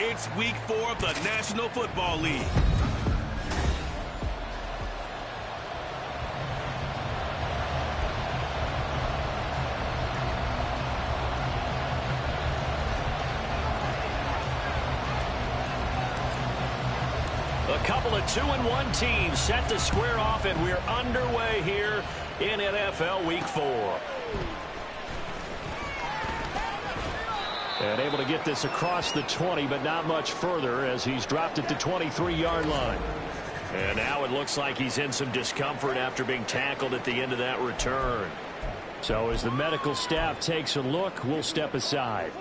It's week 4 of the National Football League. A couple of 2-1 teams set to square off, and we're underway here in NFL Week 4. And able to get this across the 20, but not much further as he's dropped it to 23-yard line. And now it looks like he's in some discomfort after being tackled at the end of that return. So as the medical staff takes a look, we'll step aside.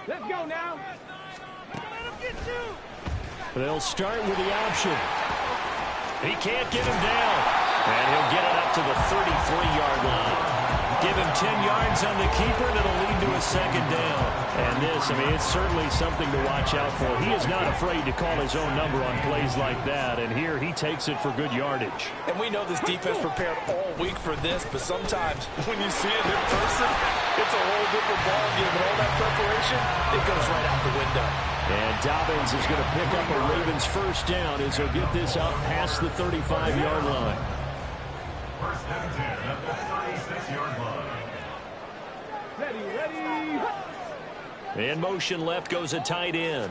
Let's go now. They'll start with the option. He can't get him down. And he'll get it up to the 33-yard line. Give him 10 yards on the keeper, and it'll lead to a second down. And this, I mean, it's certainly something to watch out for. He is not afraid to call his own number on plays like that. And here he takes it for good yardage. And we know this defense prepared all week for this, but sometimes when you see it in person, it's a whole different ballgame. And all that preparation, it goes right out the window. And Dobbins is going to pick up a Ravens first down as he'll get this up past the 35-yard line. First and 10 at the 36-yard line. Ready. In motion left goes a tight end.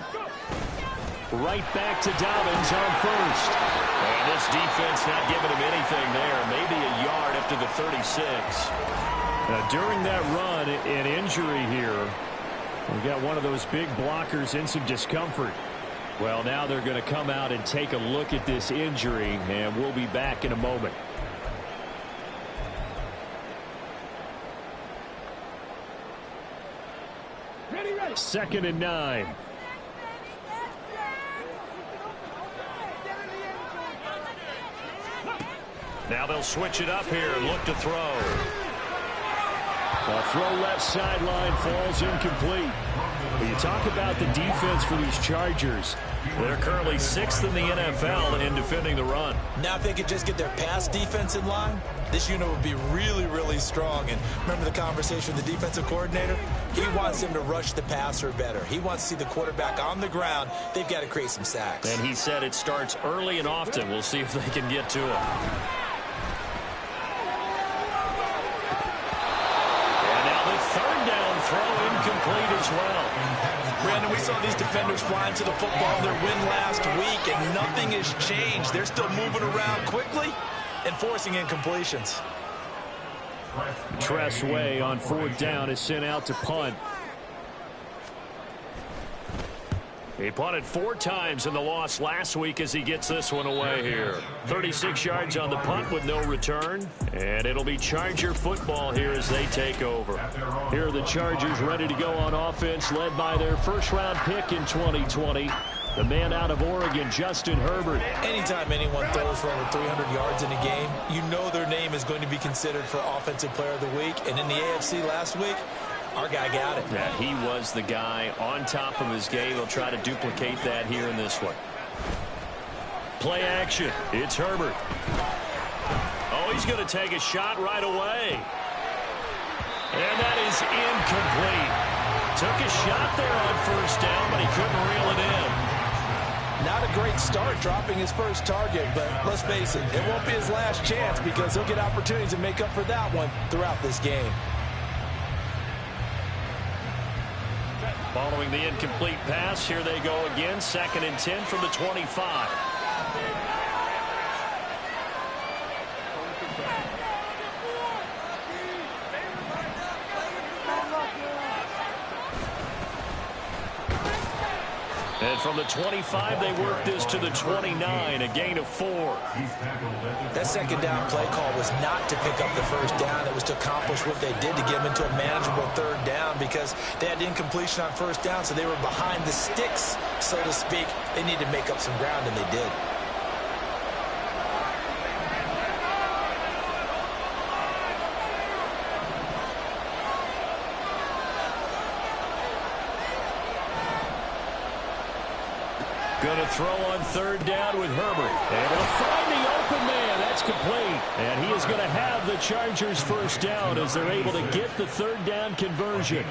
Right back to Dobbins on first. And this defense not giving him anything there. Maybe a yard up to the 36. Now, during that run, an injury here. We got one of those big blockers in some discomfort. Well, now they're going to come out and take a look at this injury, and we'll be back in a moment. Ready. 2nd and 9. Now they'll switch it up here and look to throw. A throw left sideline falls incomplete. When you talk about the defense for these Chargers, they're currently 6th in the NFL in defending the run. Now if they could just get their pass defense in line, this unit would be really, really strong. And remember the conversation with the defensive coordinator? He wants them to rush the passer better. He wants to see the quarterback on the ground. They've got to create some sacks. And he said it starts early and often. We'll see if they can get to him. Throw incomplete as well. Brandon, we saw these defenders flying to the football in their win last week, and nothing has changed. They're still moving around quickly and forcing incompletions. Tressway on 4th down is sent out to punt. He punted 4 times in the loss last week as he gets this one away here. 36 yards on the punt with no return. And it'll be Charger football here as they take over. Here are the Chargers ready to go on offense, led by their first-round pick in 2020. The man out of Oregon, Justin Herbert. Anytime anyone throws for over 300 yards in a game, you know their name is going to be considered for Offensive Player of the Week. And in the AFC last week, our guy got it. Yeah, he was the guy on top of his game. He'll try to duplicate that here in this one. Play action. It's Herbert. Oh, he's going to take a shot right away. And that is incomplete. Took a shot there on first down, but he couldn't reel it in. Not a great start dropping his first target, but let's face it, it won't be his last chance because he'll get opportunities to make up for that one throughout this game. Following the incomplete pass, here they go again. 2nd and 10 from the 25. And from the 25, they work this to the 29, a gain of 4. That second down play call was not to pick up the first down. It was to accomplish what they did to get them into a manageable 3rd down because they had incompletion on first down, so they were behind the sticks, so to speak. They needed to make up some ground, and they did. Going to throw on 3rd down with Herbert. And he'll find the open man. That's That's complete. And he is going to have the Chargers first down as they're able to get the third down conversion.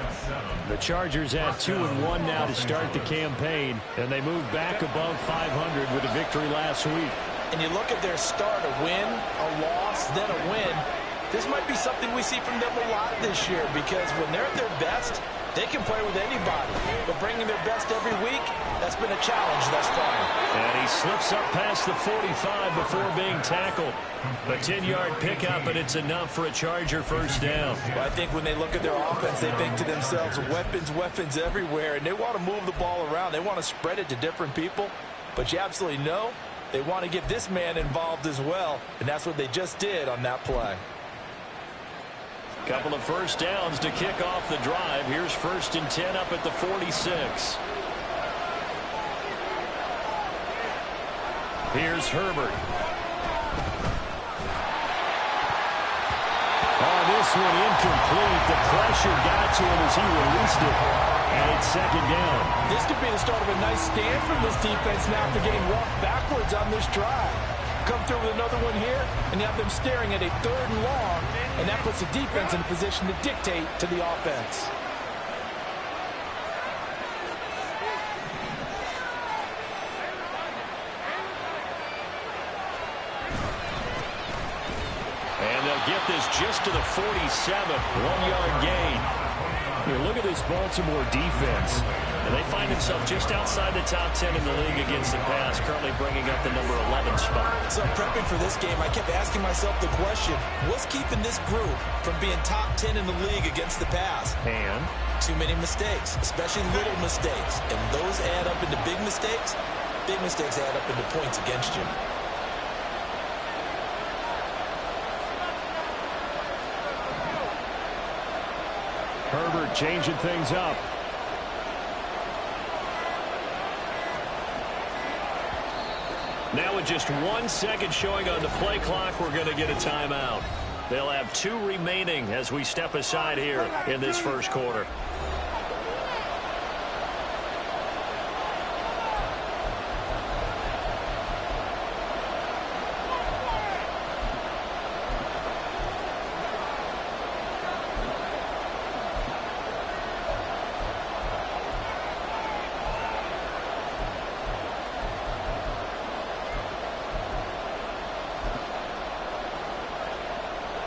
The Chargers at 2-1 now to start the campaign, and they move back above 500 with a victory last week. And you look at their start, a win, a loss, then a win. This might be something we see from them a lot this year, because when they're at their best, they can play with anybody. But bringing their best every week, that's been a challenge thus far. And he slips up past the 45 before being tackled. A 10-yard pickup, and it's enough for a Charger first down. Well, I think when they look at their offense, they think to themselves, weapons, weapons everywhere, and they want to move the ball around. They want to spread it to different people. But you absolutely know they want to get this man involved as well, and that's what they just did on that play. Couple of first downs to kick off the drive. Here's 1st and 10 up at the 46. Here's Herbert. Oh, this one incomplete. The pressure got to him as he released it. And it's 2nd down. This could be the start of a nice stand from this defense now after getting walked backwards on this drive. Come through with another one here, and you have them staring at a 3rd and long, and that puts the defense in a position to dictate to the offense. And they'll get this just to the 47, 1-yard gain. Here, look at this Baltimore defense. And they find themselves just outside the top 10 in the league against the pass, currently bringing up the number 11 spot. So prepping for this game, I kept asking myself the question, what's keeping this group from being top 10 in the league against the pass? And too many mistakes, especially little mistakes. And those add up into big mistakes. Big mistakes add up into points against you. Herbert changing things up. Now with just 1 second showing on the play clock, we're going to get a timeout. They'll have 2 remaining as we step aside here in this first quarter.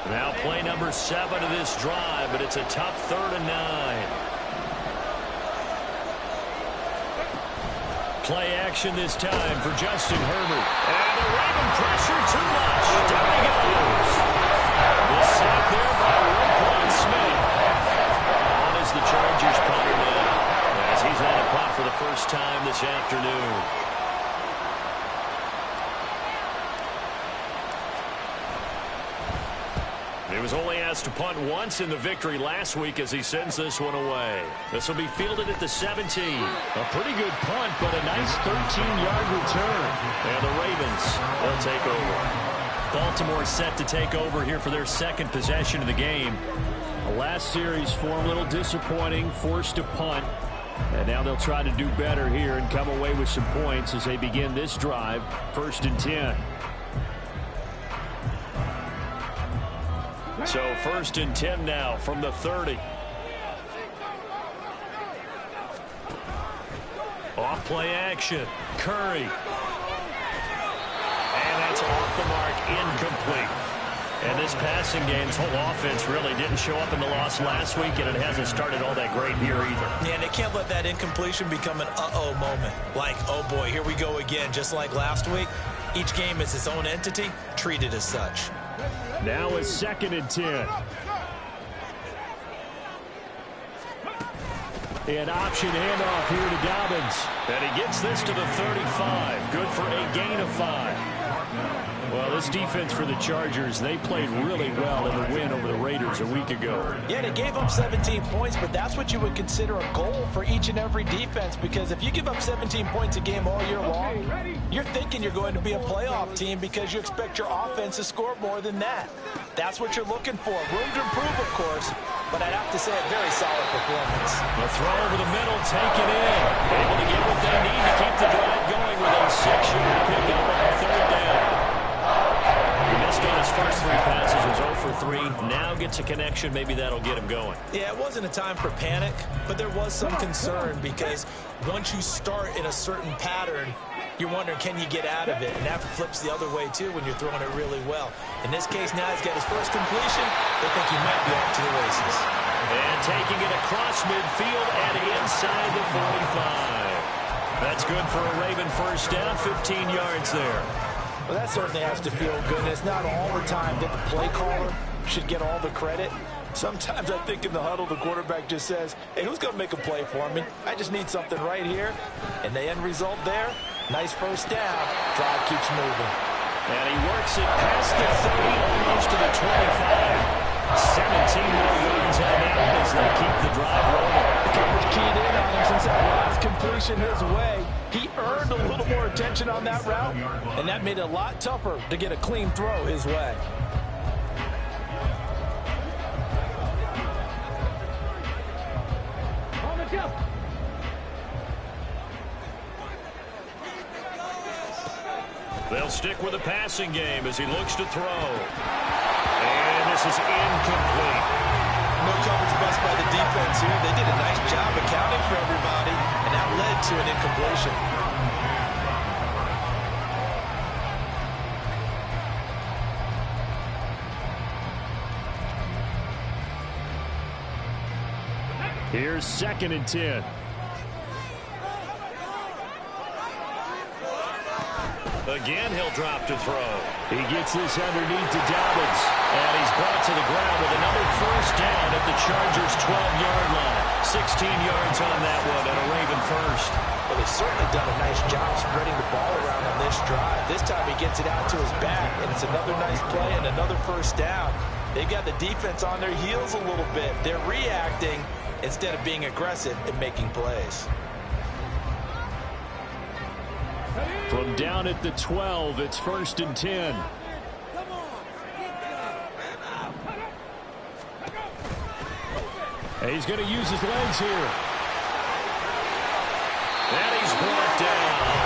Now play number 7 of this drive, but it's a tough 3rd and 9. Play action this time for Justin Herbert. And the Raven pressure too much. Down he goes. The sack there by Roquan Smith. On is the Chargers punter now, as he's had a punt for the first time this afternoon. He was only asked to punt once in the victory last week as he sends this one away. This will be fielded at the 17. A pretty good punt, but a nice 13-yard return. And the Ravens will take over. Baltimore set to take over here for their 2nd possession of the game. The last series for them a little disappointing, forced to punt. And now they'll try to do better here and come away with some points as they begin this drive, 1st and 10. So 1st and 10 now from the 30. Off play action. Curry. And that's off the mark, incomplete. And this passing game's whole offense really didn't show up in the loss last week, and it hasn't started all that great here either. Yeah, and they can't let that incompletion become an uh-oh moment. Like, oh boy, here we go again, just like last week. Each game is its own entity, treated as such. Now it's 2nd and 10. An option handoff here to Dobbins. And he gets this to the 35. Good for a gain of 5. Well, this defense for the Chargers, they played really well in the win over the Raiders a week ago. Yeah, they gave up 17 points, but that's what you would consider a goal for each and every defense, because if you give up 17 points a game all year long, you're thinking you're going to be a playoff team because you expect your offense to score more than that. That's what you're looking for. Room to improve, of course, but I'd have to say a very solid performance. The throw over the middle, taken in. Able to get what they need to keep the drive going with a 6-yard pickup on 3rd down. He missed first 3 passes was 0 for 3. Now gets a connection. Maybe that'll get him going. Yeah, it wasn't a time for panic, but there was some concern because once you start in a certain pattern, you're wondering, can you get out of it? And that flips the other way, too, when you're throwing it really well. In this case, now he's got his first completion. They think he might be off to the races. And taking it across midfield and inside the 45. That's good for a Raven first down, 15 yards there. Well, that certainly has to feel good. It's not all the time that the play caller should get all the credit. Sometimes I think in the huddle, the quarterback just says, hey, who's going to make a play for me? I just need something right here. And the end result there, nice first down. Drive keeps moving. And he works it past the 30, almost to the 25. 17 more yards on that as they keep the drive rolling. The coverage keyed in on him since that last completion his way. He earned a little more attention on that route, and that made it a lot tougher to get a clean throw his way. They'll stick with the passing game as he looks to throw. And this is incomplete. No coverage bust by the defense here. They did a nice job accounting for everybody, and that led to an incompletion. Here's 2nd and 10. Again, he'll drop to throw. He gets this underneath to Dobbins. And he's brought to the ground with another first down at the Chargers' 12-yard line. 16 yards on that one and a Raven first. Well, they've certainly done a nice job spreading the ball around on this drive. This time he gets it out to his back, and it's another nice play and another first down. They've got the defense on their heels a little bit. They're reacting instead of being aggressive and making plays. From down at the 12, it's 1st and 10. And he's going to use his legs here. And he's brought down.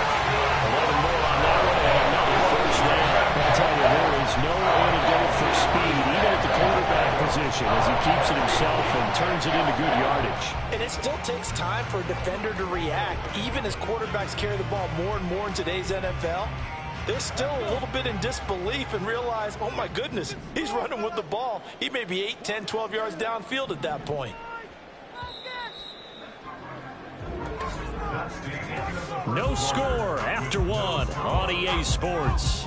11 more on that one and another first down. I'll tell you, there is no antidote for speed, even at the quarterback position, as he keeps it himself and turns it into good yardage. And it still takes time for a defender to react, even as quarterbacks carry the ball more and more in today's NFL. They're still a little bit in disbelief and realize, oh my goodness, he's running with the ball. He may be 8, 10, 12 yards downfield at that point. No score after 1 on EA Sports.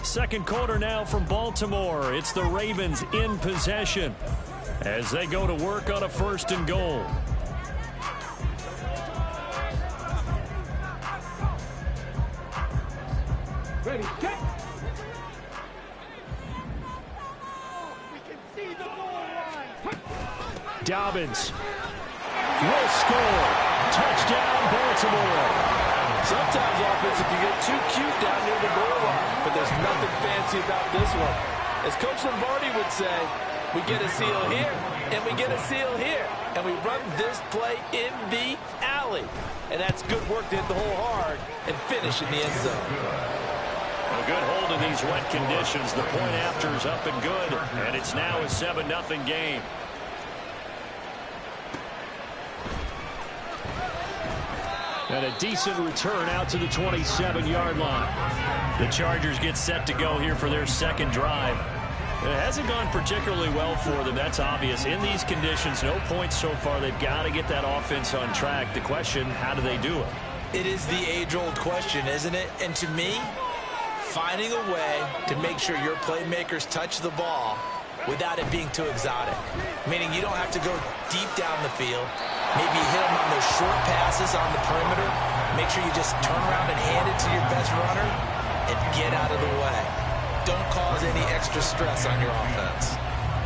Second quarter now from Baltimore. It's the Ravens in possession as they go to work on a 1st and goal. Ready, get. Dobbins will score. Touchdown, Baltimore. Sometimes offense can get too cute down near the goal line, but there's nothing fancy about this one. As Coach Lombardi would say, we get a seal here, and we get a seal here, and we run this play in the alley. And that's good work to hit the hole hard and finish in the end zone. A good hold in these wet conditions. The point after is up and good, and it's now a 7-0 game. And a decent return out to the 27-yard line. The Chargers get set to go here for their second drive. It hasn't gone particularly well for them, that's obvious. In these conditions, no points so far. They've got to get that offense on track. The question, how do they do it? It is the age-old question, isn't it? And to me, finding a way to make sure your playmakers touch the ball without it being too exotic. Meaning you don't have to go deep down the field. Maybe hit them on those short passes on the perimeter. Make sure you just turn around and hand it to your best runner and get out of the way. Don't cause any extra stress on your offense.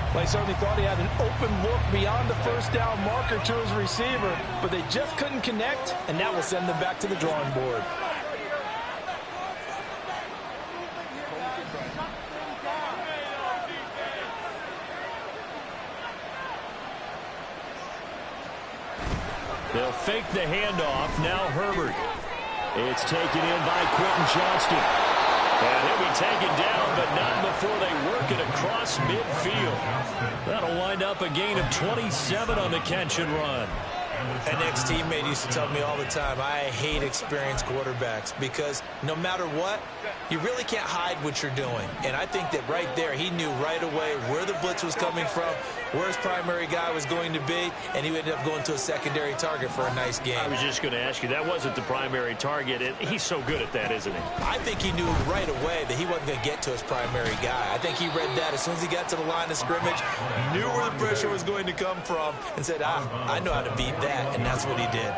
Well, he certainly thought he had an open look beyond the first down marker to his receiver, but they just couldn't connect, and that will send them back to the drawing board. They'll fake the handoff. Now Herbert. It's taken in by Quentin Johnston. And he'll be taken down, but not before they work it across midfield. That'll wind up a gain of 27 on the catch and run. An ex-teammate used to tell me all the time, I hate experienced quarterbacks because no matter what, you really can't hide what you're doing. And I think that right there, he knew right away where the blitz was coming from, where his primary guy was going to be, and he ended up going to a secondary target for a nice game. I was just going to ask you, that wasn't the primary target, and he's so good at that, isn't he? I think he knew right away that he wasn't going to get to his primary guy. I think he read that as soon as he got to the line of scrimmage, knew where the pressure was going to come from, and said, I know how to beat that, and that's what he did.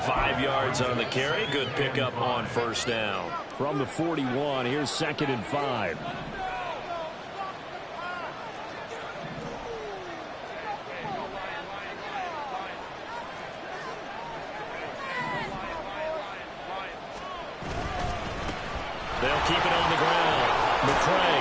5 yards on the carry. Good pickup on first down. From the 41, here's 2nd and 5. They'll keep it on the ground. McCray.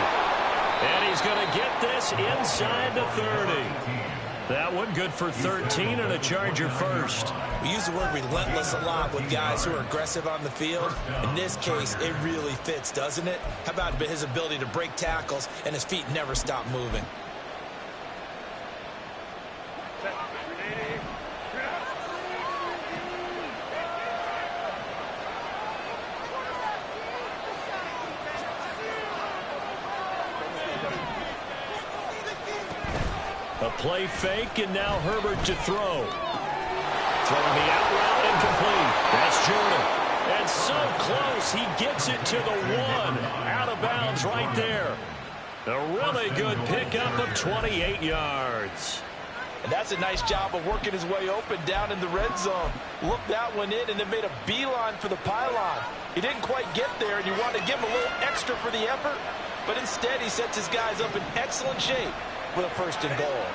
And he's going to get this inside the 30. That one good for 13 and a Charger first. We use the word relentless a lot with guys who are aggressive on the field. In this case, it really fits, doesn't it? How about his ability to break tackles and his feet never stop moving? A play fake, and now Herbert to throw. Throwing the out route incomplete. That's Jordan. And so close, he gets it to the 1. Out of bounds right there. A really good pickup of 28 yards. And that's a nice job of working his way open down in the red zone. Looked that one in and then made a beeline for the pylon. He didn't quite get there, and you want to give him a little extra for the effort. But instead, he sets his guys up in excellent shape with a 1st and goal.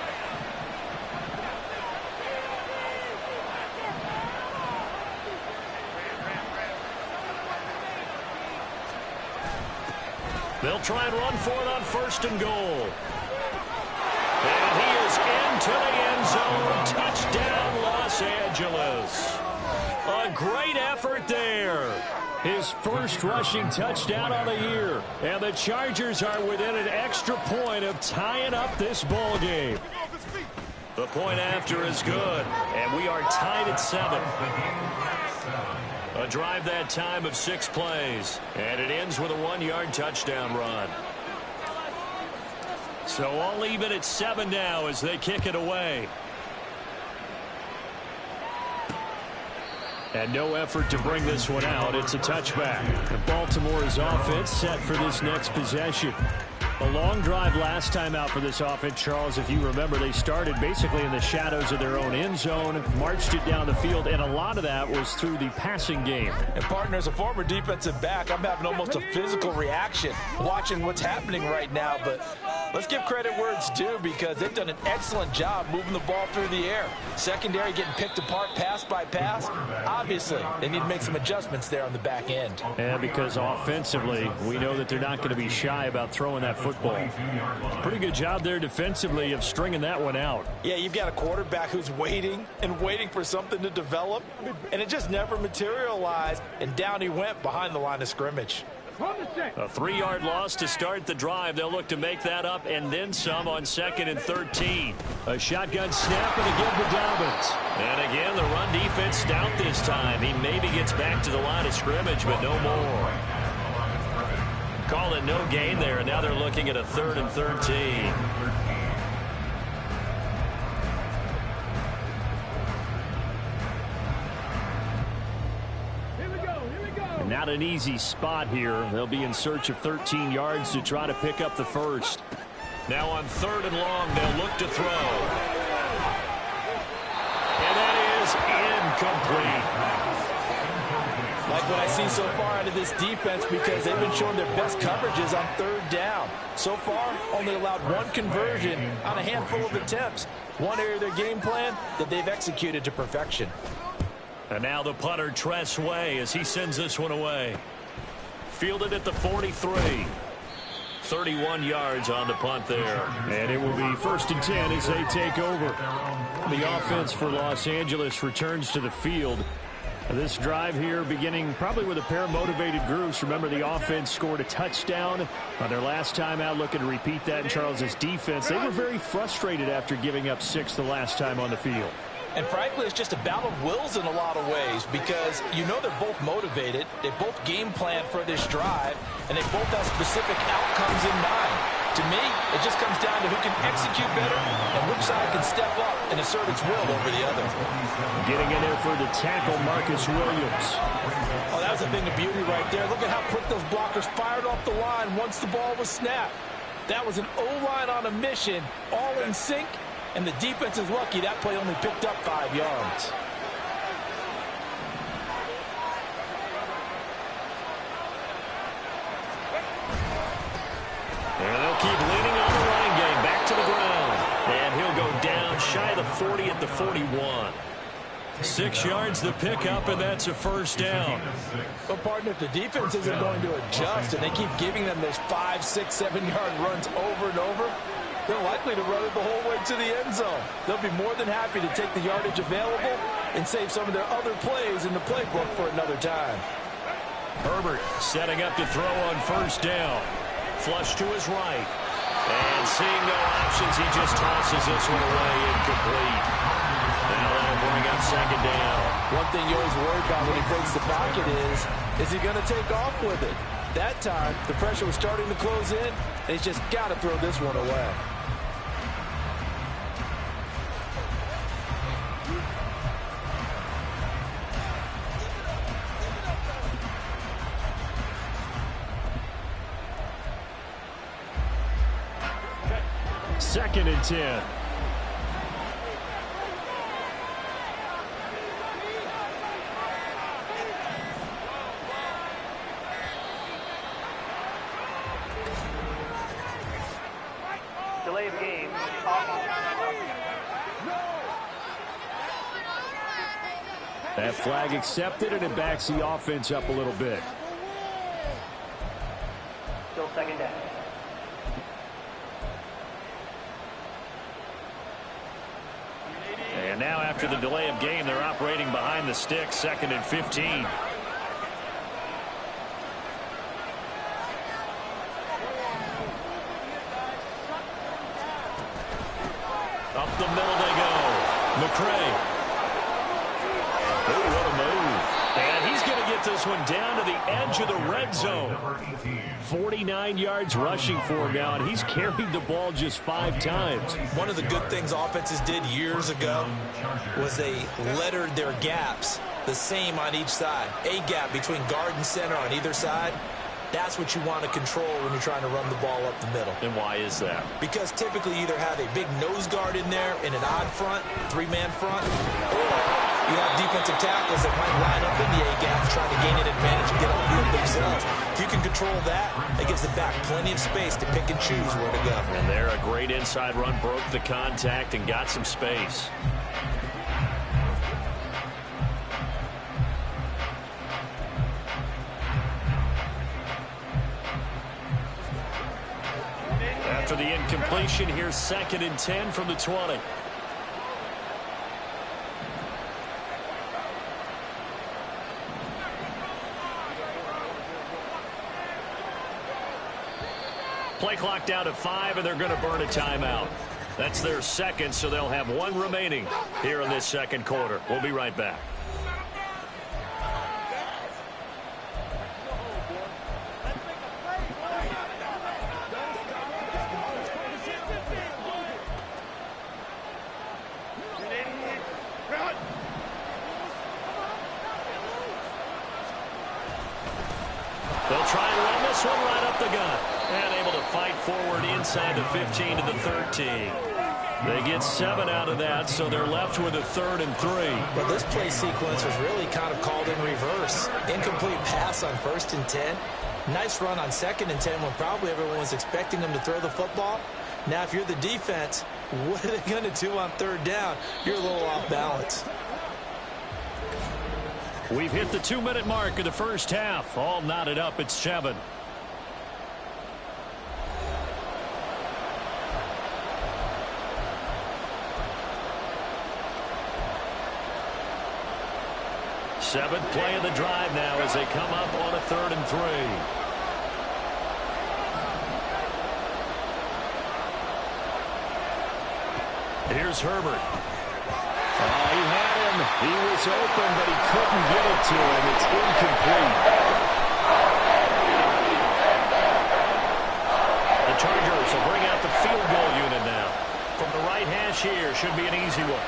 They'll try and run for it on 1st and goal. And he is into the end zone. Touchdown, Los Angeles. A great effort there. His first rushing touchdown of the year. And the Chargers are within an extra point of tying up this ball game. The point after is good. And we are tied at 7. A drive that time of 6 plays. And it ends with a 1-yard touchdown run. So all even at 7 now as they kick it away. And no effort to bring this one out. It's a touchback. And Baltimore's offense set for this next possession. A long drive last time out for this offense, Charles. If you remember, they started basically in the shadows of their own end zone, marched it down the field, and a lot of that was through the passing game. And, partner, as a former defensive back, I'm having almost a physical reaction watching what's happening right now. But let's give credit where it's due because they've done an excellent job moving the ball through the air. Secondary getting picked apart pass by pass. Obviously, they need to make some adjustments there on the back end. And because offensively, we know that they're not going to be shy about throwing that football. Pretty good job there defensively of stringing that one out. Yeah, you've got a quarterback who's waiting and waiting for something to develop, and it just never materialized, and down he went behind the line of scrimmage. A 3-yard loss to start the drive. They'll look to make that up and then some on 2nd and 13. A shotgun snap and again to Dobbins. And again, the run defense stout this time. He maybe gets back to the line of scrimmage, but no more. Call it no gain there, and now they're looking at a 3rd and 13. Not an easy spot here. They'll be in search of 13 yards to try to pick up the first. Now on 3rd and long, they'll look to throw. And that is incomplete. Like what I see so far out of this defense because they've been showing their best coverages on 3rd down. So far, only allowed 1 conversion on a handful of attempts. One area of their game plan that they've executed to perfection. And now the punter, Tress Way, as he sends this one away. Fielded at the 43. 31 yards on the punt there. And it will be 1st and 10 as they take over. The offense for Los Angeles returns to the field. This drive here beginning probably with a pair of motivated groups. Remember, the offense scored a touchdown on their last time out, looking to repeat that in Charles' defense. They were very frustrated after giving up 6 the last time on the field. And frankly, it's just a battle of wills in a lot of ways because you know they're both motivated. They both game plan for this drive, and they both have specific outcomes in mind. To me, it just comes down to who can execute better and which side can step up and assert its will over the other. Getting in there for the tackle, Marcus Williams. Oh, that was a thing of beauty right there. Look at how quick those blockers fired off the line once the ball was snapped. That was an O-line on a mission, all in sync. And the defense is lucky that play only picked up 5 yards. And they'll keep leaning on the running game. Back to the ground. And he'll go down shy of the 40 at the 41. 6 yards the pickup, and that's a first down. Well, partner, if the defense isn't going to adjust and they keep giving them those 5, 6, 7-yard runs over and over, they're likely to run it the whole way to the end zone. They'll be more than happy to take the yardage available and save some of their other plays in the playbook for another time. Herbert setting up to throw on first down. Flush to his right. And seeing no options, he just tosses this one away incomplete. Now that'll bring up second down. One thing you always worry about when he breaks the pocket is he going to take off with it? That time, the pressure was starting to close in, and he's just got to throw this one away. Second and 10. Delay of game. That flag accepted, and it backs the offense up a little bit. Still second down. And now after the delay of game, they're operating behind the sticks, second and 15. Up the middle they go. McCray. Oh, what a move. And he's going to get this one down to the edge of the red zone. 49 yards rushing for him now, and he's carried the ball just 5 times. One of the good things offenses did years ago was they lettered their gaps the same on each side. A gap between guard and center on either side. That's what you want to control when you're trying to run the ball up the middle. And why is that? Because typically you either have a big nose guard in there in an odd front, 3-man front, or you have defensive tackles that might line up in the A-gaps trying to gain an advantage and get on field themselves. If you can control that, it gives the back plenty of space to pick and choose where to go. And there, a great inside run, broke the contact and got some space. After the incompletion, here's second and 10 from the 20. Play clock down to 5, and they're going to burn a timeout. That's their second, so they'll have 1 remaining here in this second quarter. We'll be right back. They'll try and run this one right up the gut. And able to fight forward inside the 15 to the 13. They get 7 out of that, so they're left with a 3rd and 3. Well, this play sequence was really kind of called in reverse. Incomplete pass on 1st and 10. Nice run on 2nd and 10 when probably everyone was expecting them to throw the football. Now, if you're the defense, what are they going to do on 3rd down? You're a little off balance. We've hit the 2-minute mark of the first half. All knotted up at 7. Seventh play of the drive now as they come up on a 3rd and 3. Here's Herbert. He had him. He was open, but he couldn't get it to him. It's incomplete. The Chargers will bring out the field goal unit now. From the right hash here, should be an easy one.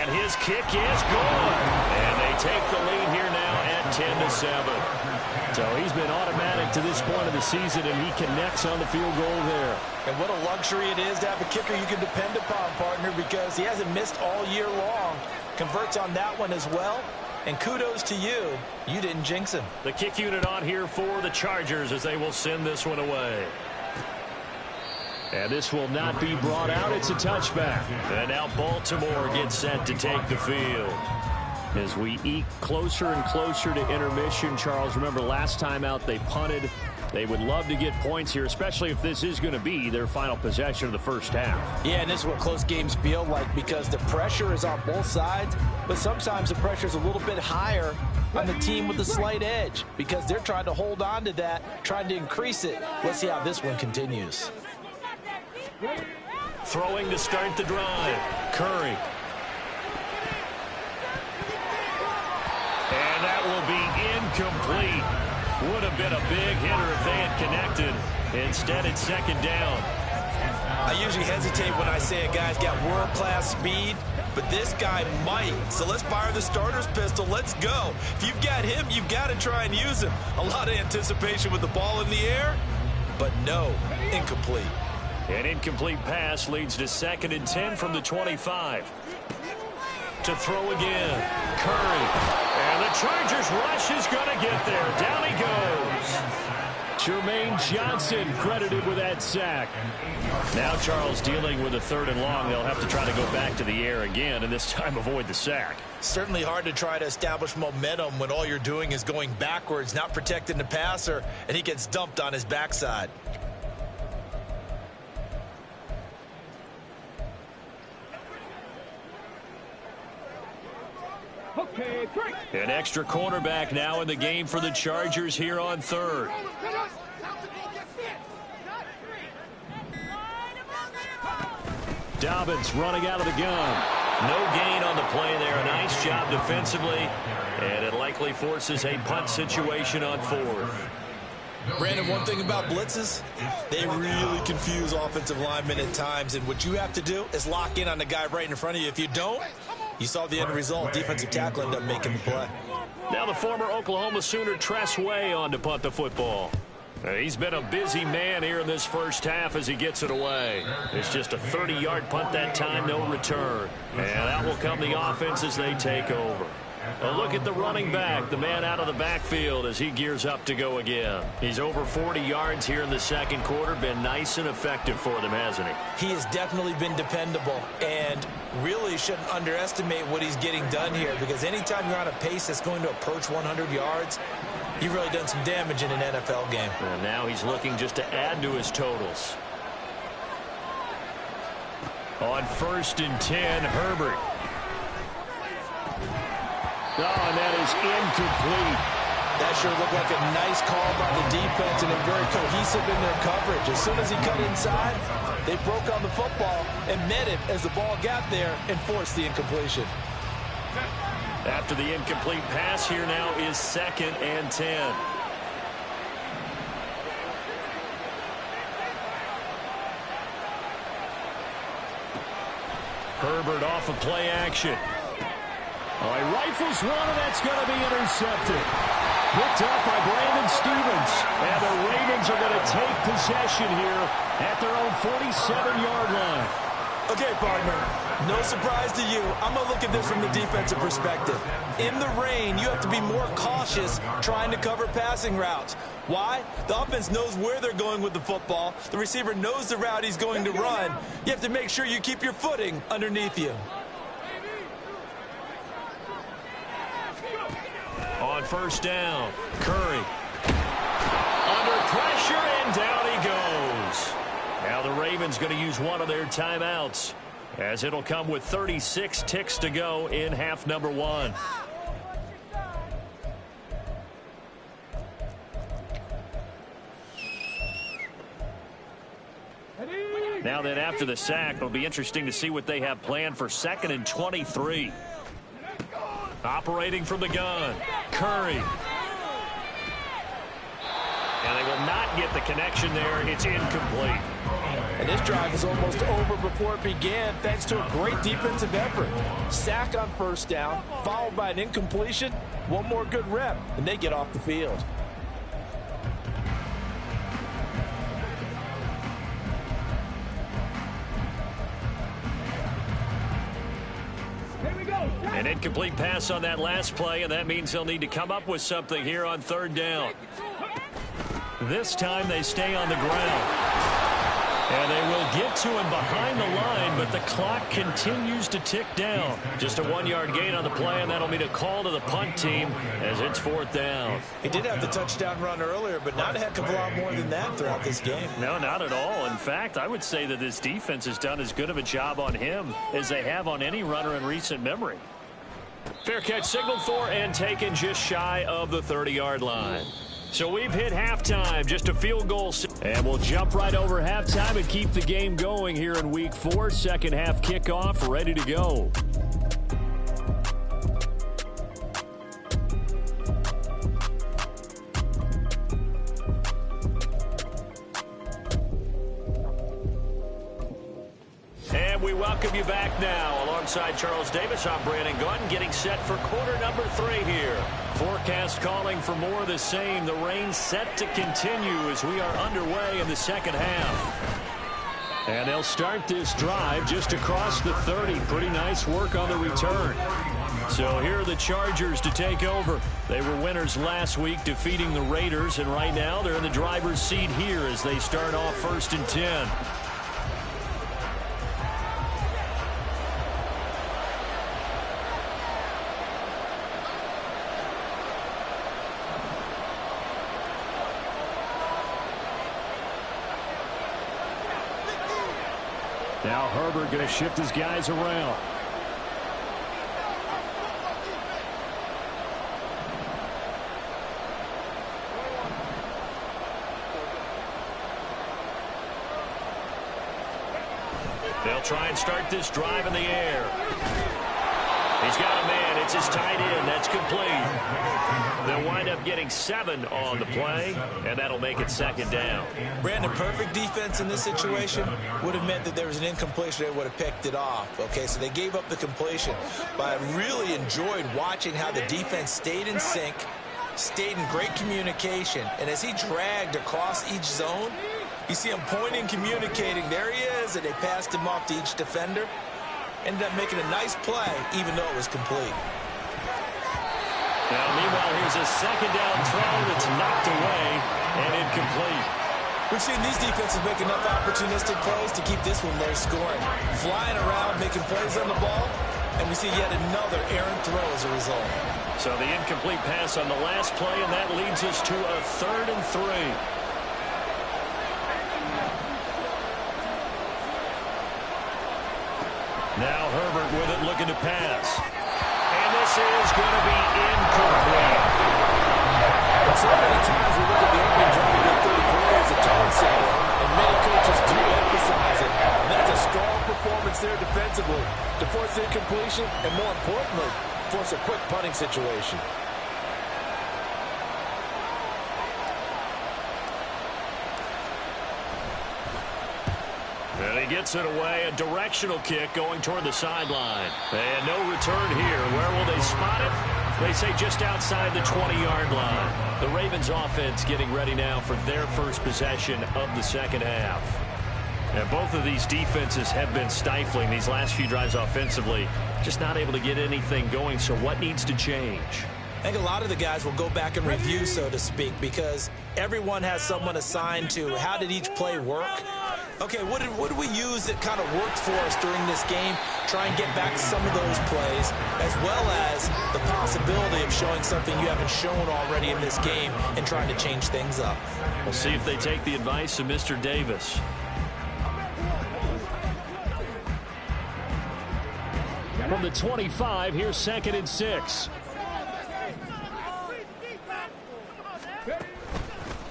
And his kick is good. And they take the lead here now at 10-7. So he's been automatic to this point of the season, and he connects on the field goal there. And what a luxury it is to have a kicker you can depend upon, partner, because he hasn't missed all year long. Converts on that one as well. And kudos to you. You didn't jinx him. The kick unit on here for the Chargers as they will send this one away. And this will not be brought out. It's a touchback. And now Baltimore gets set to take the field. As we eke closer and closer to intermission, Charles, remember last time out they punted. They would love to get points here, especially if this is going to be their final possession of the first half. Yeah, and this is what close games feel like because the pressure is on both sides, but sometimes the pressure is a little bit higher on the team with the slight edge because they're trying to hold on to that, trying to increase it. Let's see how this one continues. Throwing to start the drive. Curry. And that will be incomplete. Would have been a big hitter if they had connected. Instead, it's 2nd down. I usually hesitate when I say a guy's got world-class speed, but this guy might. So let's fire the starter's pistol. Let's go. If you've got him, you've got to try and use him. A lot of anticipation with the ball in the air, but no, incomplete. An incomplete pass leads to 2nd and 10 from the 25. To throw again. Curry. And the Chargers rush is going to get there. Down he goes. Jermaine Johnson credited with that sack. Now Charles dealing with a 3rd and long. They'll have to try to go back to the air again and this time avoid the sack. Certainly hard to try to establish momentum when all you're doing is going backwards, not protecting the passer, and he gets dumped on his backside. An extra cornerback now in the game for the Chargers here on 3rd. Dobbins running out of the gun. No gain on the play there. A nice job defensively. And it likely forces a punt situation on 4th. Brandon, one thing about blitzes, they really confuse offensive linemen at times. And what you have to do is lock in on the guy right in front of you. If you don't, you saw the end result. Defensive tackle ended up making the play. Now the former Oklahoma Sooner Tress Way on to punt the football. He's been a busy man here in this first half as he gets it away. It's just a 30-yard punt that time, no return. And out will come the offense as they take over. A look at the running back, the man out of the backfield as he gears up to go again. He's over 40 yards here in the 2nd quarter. Been nice and effective for them, hasn't he? He has definitely been dependable and really shouldn't underestimate what he's getting done here because anytime you're on a pace that's going to approach 100 yards, you've really done some damage in an NFL game. And now he's looking just to add to his totals. On 1st and 10, Herbert. Oh, and that is incomplete. That sure looked like a nice call by the defense and they're very cohesive in their coverage. As soon as he cut inside, they broke on the football and met it as the ball got there and forced the incompletion. After the incomplete pass, here now is 2nd and 10. Herbert off of play action. Oh, he rifles one, and that's going to be intercepted. Picked up by Brandon Stevens. And the Ravens are going to take possession here at their own 47-yard line. Okay, partner, no surprise to you. I'm going to look at this from the defensive perspective. In the rain, you have to be more cautious trying to cover passing routes. Why? The offense knows where they're going with the football. The receiver knows the route he's going to run. You have to make sure you keep your footing underneath you. On 1st down, Curry. Under pressure, and down he goes. Now the Ravens going to use one of their timeouts. as it'll come with 36 ticks to go in half number one. Now then, after the sack, it'll be interesting to see what they have planned for 2nd and 23. Operating from the gun, Curry. And they will not get the connection there. It's incomplete. And this drive is almost over before it began, thanks to a great defensive effort. Sack on 1st down, followed by an incompletion. One more good rep, and they get off the field. An incomplete pass on that last play, and that means they'll need to come up with something here on 3rd down. This time they stay on the ground. And they will get to him behind the line, but the clock continues to tick down. Just a 1-yard gain on the play, and that'll mean a call to the punt team as it's 4th down. He did have the touchdown run earlier, but not a heck of a lot more than that throughout this game. No, not at all. In fact, I would say that this defense has done as good of a job on him as they have on any runner in recent memory. Fair catch signaled for and taken just shy of the 30-yard line. So we've hit halftime, just a field goal. And we'll jump right over halftime and keep the game going here in Week 4. Second half kickoff, ready to go. And we welcome you back now. Alongside Charles Davis, I'm Brandon Gordon, getting set for quarter number 3 here. Forecast calling for more of the same. The rain set to continue as we are underway in the second half. And they'll start this drive just across the 30. Pretty nice work on the return. So here are the Chargers to take over. They were winners last week, defeating the Raiders, and right now they're in the driver's seat here as they start off 1st and 10. Now Herbert going to shift his guys around. They'll try and start this drive in the air. He's got a man. It's his tight end. That's complete. They'll wind up getting 7 on the play, and that'll make it 2nd down. Brandon, perfect defense in this situation would have meant that there was an incompletion. They would have picked it off. Okay, so they gave up the completion. But I really enjoyed watching how the defense stayed in sync, stayed in great communication, and as he dragged across each zone, you see him pointing, communicating. There he is, and they passed him off to each defender. Ended up making a nice play, even though it was complete. Now, meanwhile, here's a 2nd down throw that's knocked away and incomplete. We've seen these defenses make enough opportunistic plays to keep this one low scoring. Flying around, making plays on the ball, and we see yet another errant throw as a result. So the incomplete pass on the last play, and that leads us to a 3rd and 3. Now Herbert with it, looking to pass. And this is going to be incomplete. And so many times we look at the opening drive of the third quarter as a tone setter, and many coaches do emphasize it. And that's a strong performance there defensively to force incompletion and, more importantly, force a quick punting situation. And he gets it away, a directional kick going toward the sideline. And no return here. Where will they spot it? They say just outside the 20-yard line. The Ravens offense getting ready now for their first possession of the second half. And both of these defenses have been stifling these last few drives offensively. Just not able to get anything going. So what needs to change? I think a lot of the guys will go back and review, so to speak, because everyone has someone assigned to how did each play work. Okay, what did we use that kind of worked for us during this game? Try and get back to some of those plays, as well as the possibility of showing something you haven't shown already in this game and trying to change things up. We'll see if they take the advice of Mr. Davis. From the 25, here's 2nd and 6.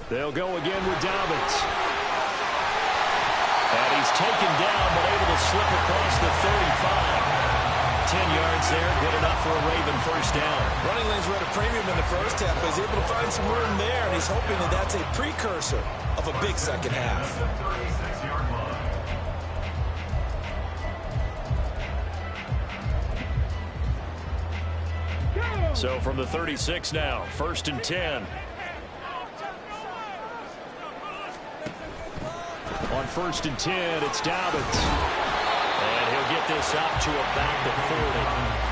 They'll go again with Dobbins. And he's taken down, but able to slip across the 35. 10 yards there, good enough for a Raven first down. Running lanes were at a premium in the first half, but he's able to find some room there, and he's hoping that that's a precursor of a big second half. So from the 36 now, 1st and 10. On 1st and 10, it's Dobbins. And he'll get this up to about the 40.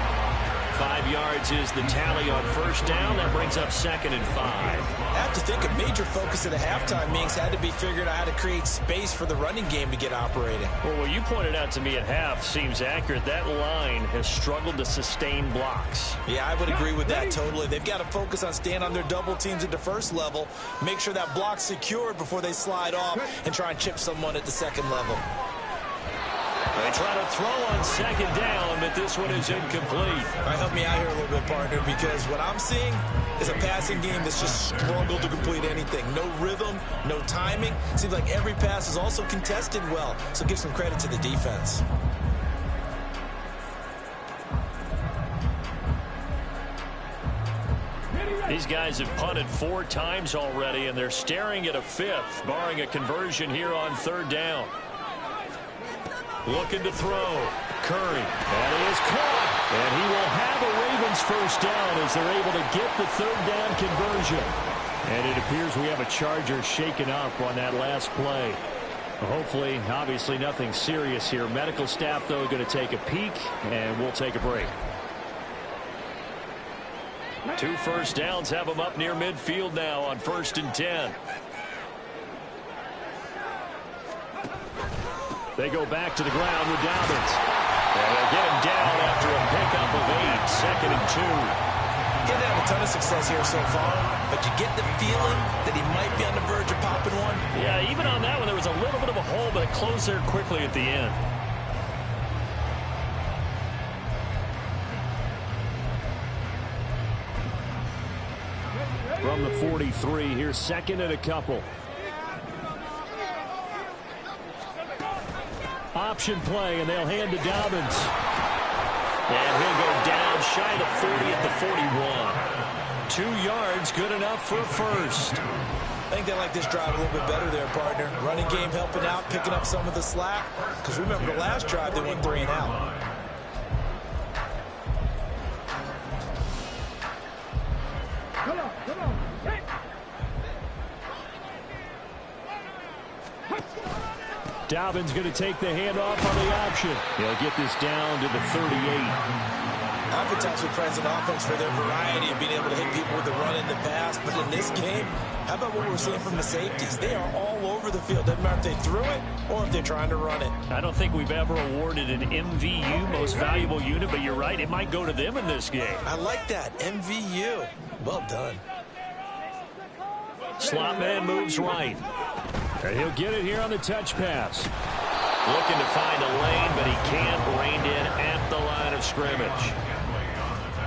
5 yards is the tally on first down. That brings up 2nd and 5. I have to think a major focus at a halftime means had to be figuring out how to create space for the running game to get operating. Well, what you pointed out to me at half seems accurate. That line has struggled to sustain blocks. Yeah, I would agree with that totally. They've got to focus on staying on their double teams at the first level, make sure that block's secured before they slide off and try and chip someone at the second level. They try to throw on 2nd down, but this one is incomplete. All right, help me out here a little bit, partner, because what I'm seeing is a passing game that's just struggled to complete anything. No rhythm, no timing. Seems like every pass is also contested well, so give some credit to the defense. These guys have punted 4 times already, and they're staring at a 5th, barring a conversion here on 3rd down. Looking to throw. Curry. That is caught. And he will have a Ravens first down as they're able to get the 3rd down conversion. And it appears we have a Charger shaken up on that last play. Hopefully, obviously nothing serious here. Medical staff, though, going to take a peek, and we'll take a break. 2 first downs have them up near midfield now on 1st and 10. They go back to the ground with Dobbins. And they'll get him down after a pickup of 8, 2nd and 2. Getting had a ton of success here so far, but you get the feeling that he might be on the verge of popping one. Yeah, even on that one, there was a little bit of a hole, but it closed there quickly at the end. From the 43, here's 2nd and a couple. Option play, and they'll hand to Dobbins. And he'll go down shy of the 40 at the 41. 2 yards, good enough for first. I think they like this drive a little bit better there, partner. Running game helping out, picking up some of the slack. Because remember, the last drive, they went 3 and out. Dobbins going to take the handoff on the option. He'll get this down to the 38. Oftentimes we praise an offense for their variety of being able to hit people with the run in the pass. But in this game, how about what we're seeing from the safeties? They are all over the field. Doesn't matter if they threw it or if they're trying to run it. I don't think we've ever awarded an MVU, most valuable unit, but you're right, it might go to them in this game. I like that, MVU. Well done. Slot man moves right. And he'll get it here on the touch pass. Looking to find a lane, but he can't. Reined in at the line of scrimmage.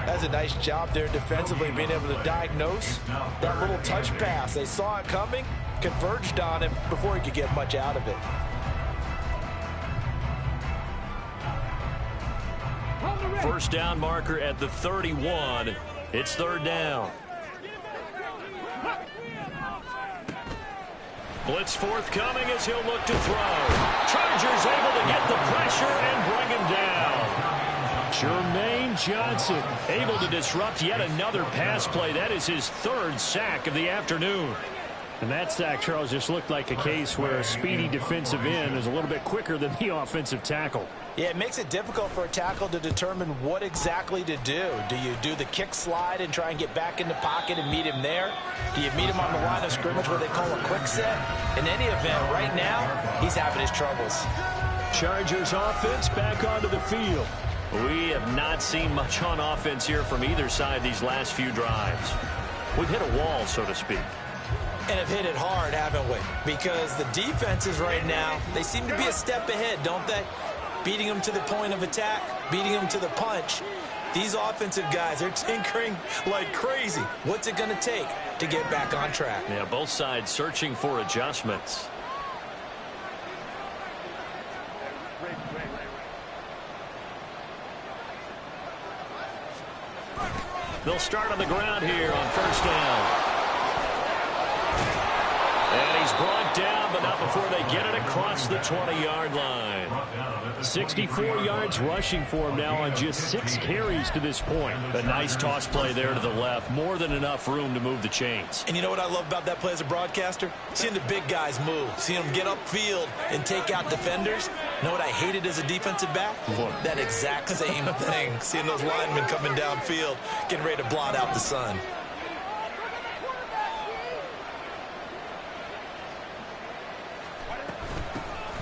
That's a nice job there defensively, being able to diagnose that little touch pass. They saw it coming, converged on him before he could get much out of it. First down marker at the 31. It's 3rd down. Blitz forthcoming as he'll look to throw. Chargers able to get the pressure and bring him down. Jermaine Johnson able to disrupt yet another pass play. That is his 3rd sack of the afternoon. And that sack, Charles, just looked like a case where a speedy defensive end is a little bit quicker than the offensive tackle. Yeah, it makes it difficult for a tackle to determine what exactly to do. Do you do the kick slide and try and get back in the pocket and meet him there? Do you meet him on the line of scrimmage where they call a quick set? In any event, right now, he's having his troubles. Chargers offense back onto the field. We have not seen much on offense here from either side these last few drives. We've hit a wall, so to speak. And have hit it hard, haven't we? Because the defenses right now, they seem to be a step ahead, don't they? beating them to the point of attack, beating them to the punch. These offensive guys are tinkering like crazy. What's it going to take to get back on track? Yeah, both sides searching for adjustments. They'll start on the ground here on first down. And he's brought down, but not before they get it across the 20-yard line. 64 yards rushing for him now on just 6 carries to this point. A nice toss play there to the left. More than enough room to move the chains. And you know what I love about that play as a broadcaster? Seeing the big guys move. Seeing them get upfield and take out defenders. You know what I hated as a defensive back? That exact same thing. Seeing those linemen coming downfield, getting ready to blot out the sun.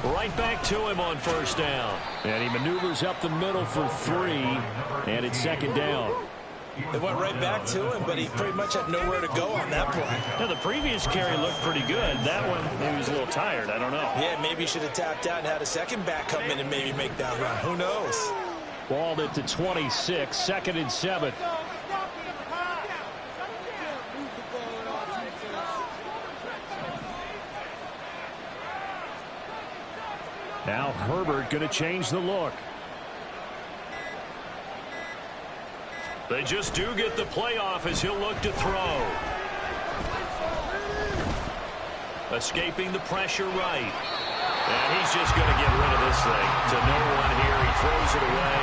Right back to him on first down. And he maneuvers up the middle for 3. And it's second down. They went right back to him, but he pretty much had nowhere to go on that play. Now, the previous carry looked pretty good. That one, he was a little tired. I don't know. Yeah, maybe he should have tapped out and had a second back come in and maybe make that run. Who knows? Balled it to 26, 2nd and 7. Now Herbert going to change the look. They just do get the playoff as he'll look to throw. Escaping the pressure right. And he's just going to get rid of this thing. To no one here. He throws it away.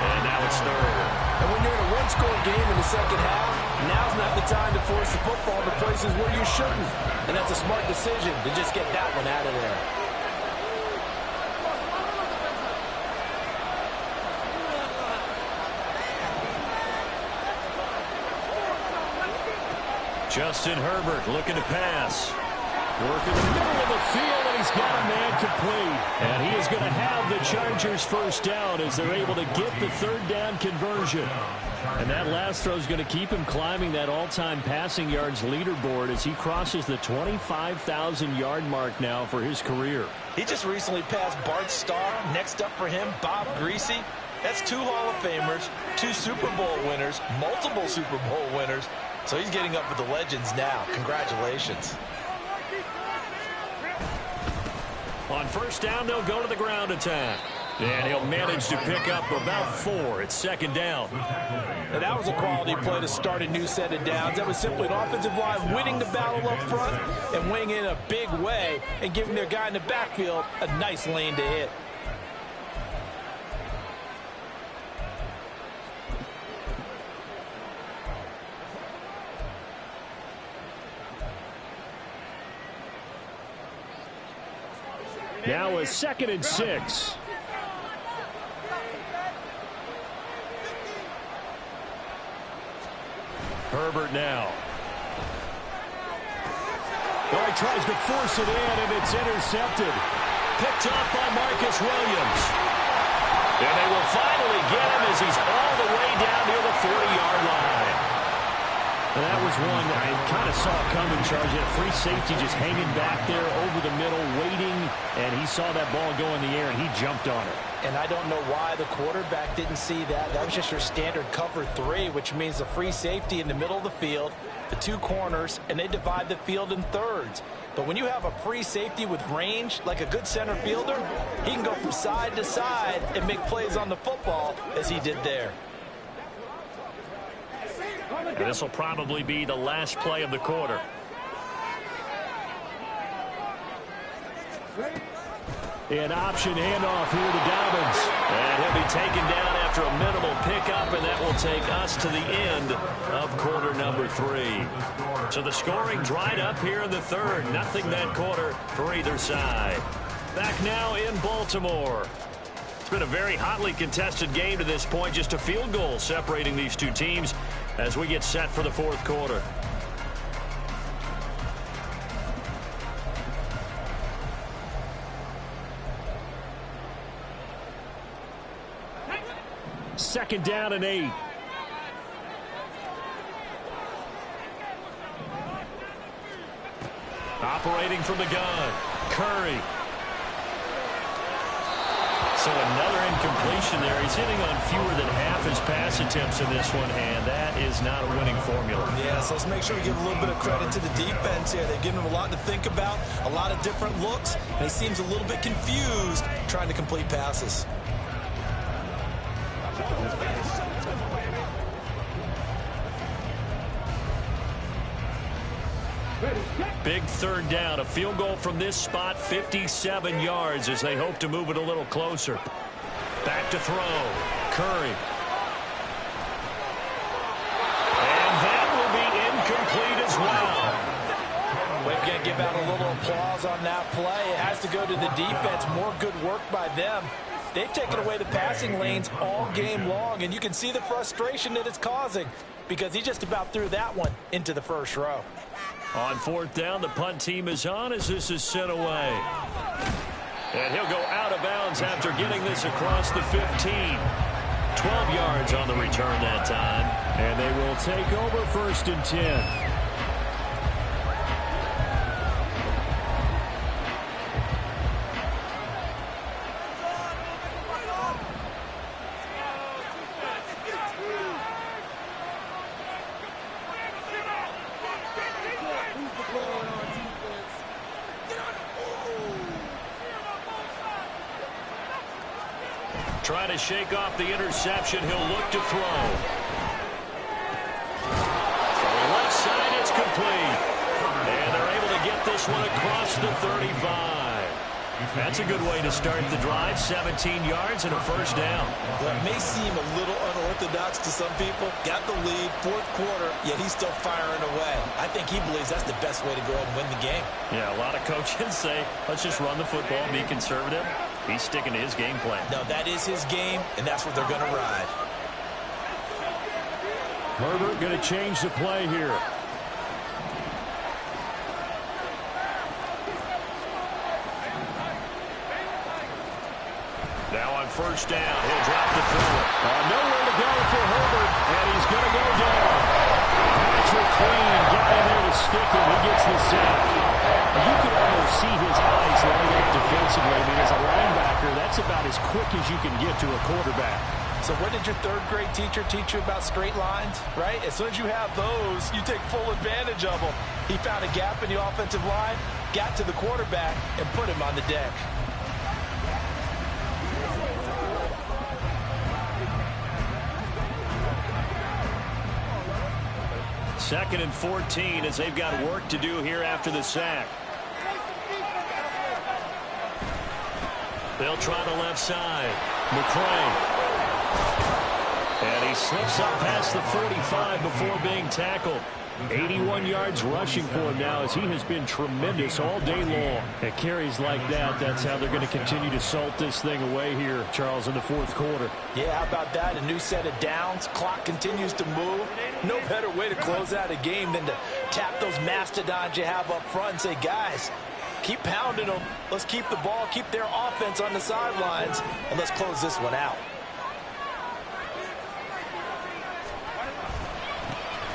And now it's 3rd. And when you're in a one-score game in the second half, now's not the time to force the football to places where you shouldn't. And that's a smart decision to just get that one out of there. Justin Herbert looking to pass. Working in the middle of the field, and he's got a man complete. And he is going to have the Chargers first down as they're able to get the 3rd down conversion. And that last throw is going to keep him climbing that all-time passing yards leaderboard as he crosses the 25,000-yard mark now for his career. He just recently passed Bart Starr. Next up for him, Bob Greasy. That's 2 Hall of Famers, 2 Super Bowl winners, multiple Super Bowl winners. So he's getting up with the legends now. Congratulations. On first down, they'll go to the ground attack. And he'll manage to pick up about 4. It's 2nd down. And that was a quality play to start a new set of downs. That was simply an offensive line winning the battle up front and weighing in a big way and giving their guy in the backfield a nice lane to hit. Now a 2nd and 6. Herbert now. Well, he tries to force it in, and it's intercepted. Picked up by Marcus Williams. And they will finally get him as he's all the way down near the 40-yard line. And that was one I kind of saw coming, Charge. Had a free safety just hanging back there over the middle, waiting, and he saw that ball go in the air, and he jumped on it. And I don't know why the quarterback didn't see that. That was just your standard cover 3, which means the free safety in the middle of the field, the 2 corners, and they divide the field in thirds. But when you have a free safety with range, like a good center fielder, he can go from side to side and make plays on the football as he did there. This will probably be the last play of the quarter. An option handoff here to Dobbins. And he'll be taken down after a minimal pickup, and that will take us to the end of quarter number 3. So the scoring dried up here in the 3rd. Nothing that quarter for either side. Back now in Baltimore. It's been a very hotly contested game to this point. Just a field goal separating these two teams as we get set for the 4th quarter. Second down and 8. Operating from the gun, Curry. So another incompletion there. He's hitting on fewer than half his pass attempts in this one, and that is not a winning formula. Yeah, so let's make sure we give a little bit of credit to the defense here. They've given him a lot to think about, a lot of different looks, and he seems a little bit confused trying to complete passes. Big third down. A field goal from this spot, 57 yards as they hope to move it a little closer. Back to throw. Curry. And that will be incomplete as well. We're going to give out a little applause on that play. It has to go to the defense. More good work by them. They've taken away the passing lanes all game long, and you can see the frustration that it's causing because he just about threw that one into the first row. On fourth down, the punt team is on as this is sent away. And he'll go out of bounds after getting this across the 15. 12 yards on the return that time. And they will take over 1st and 10. Trying to shake off the interception. He'll look to throw. From the left side, it's complete. And they're able to get this one across the 35. That's a good way to start the drive. 17 yards and a first down. Well, it may seem a little unorthodox to some people. Got the lead, 4th quarter, yet he's still firing away. I think he believes that's the best way to go ahead and win the game. Yeah, a lot of coaches say, let's just run the football and be conservative. He's sticking to his game plan. No, that is his game, and that's what they're going to ride. Herbert going to change the play here. Now on first down, he'll drop the throw. Nowhere to go for Herbert, and he's going to go down. Patrick Queen got in there to stick him. He gets the sack. You can almost see his eyes light up defensively. I mean, as a linebacker, that's about as quick as you can get to a quarterback. So what did your 3rd grade teacher teach you about straight lines, right? As soon as you have those, you take full advantage of them. He found a gap in the offensive line, got to the quarterback, and put him on the deck. Second and 14 as they've got work to do here after the sack. They'll try the left side. McCray. And he slips up past the 45 before being tackled. 81 yards rushing for him now as he has been tremendous all day long. At carries like that, that's how they're going to continue to salt this thing away here, Charles, in the 4th quarter. Yeah, how about that? A new set of downs. Clock continues to move. No better way to close out a game than to tap those mastodons you have up front and say, guys, keep pounding them. Let's keep the ball, keep their offense on the sidelines, and let's close this one out.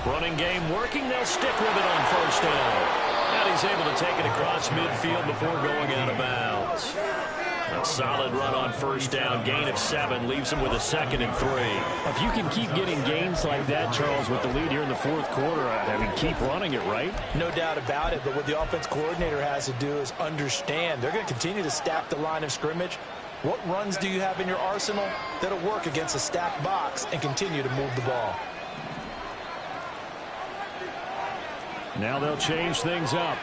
Running game working. They'll stick with it on first down. And he's able to take it across midfield before going out of bounds. A solid run on first down. Gain of 7 leaves him with a 2nd and 3. If you can keep getting gains like that, Charles, with the lead here in the 4th quarter, I mean, keep running it, right? No doubt about it, but what the offense coordinator has to do is understand they're going to continue to stack the line of scrimmage. What runs do you have in your arsenal that'll work against a stacked box and continue to move the ball? Now they'll change things up.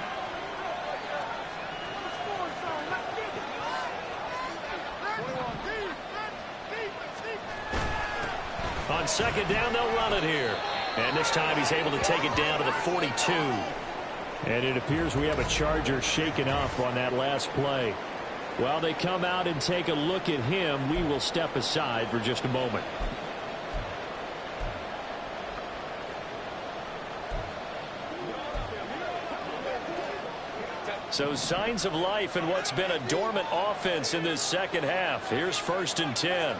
On second down, they'll run it here. And this time he's able to take it down to the 42. And it appears we have a Charger shaken up on that last play. While they come out and take a look at him, we will step aside for just a moment. So signs of life in what's been a dormant offense in this second half. Here's 1st and 10.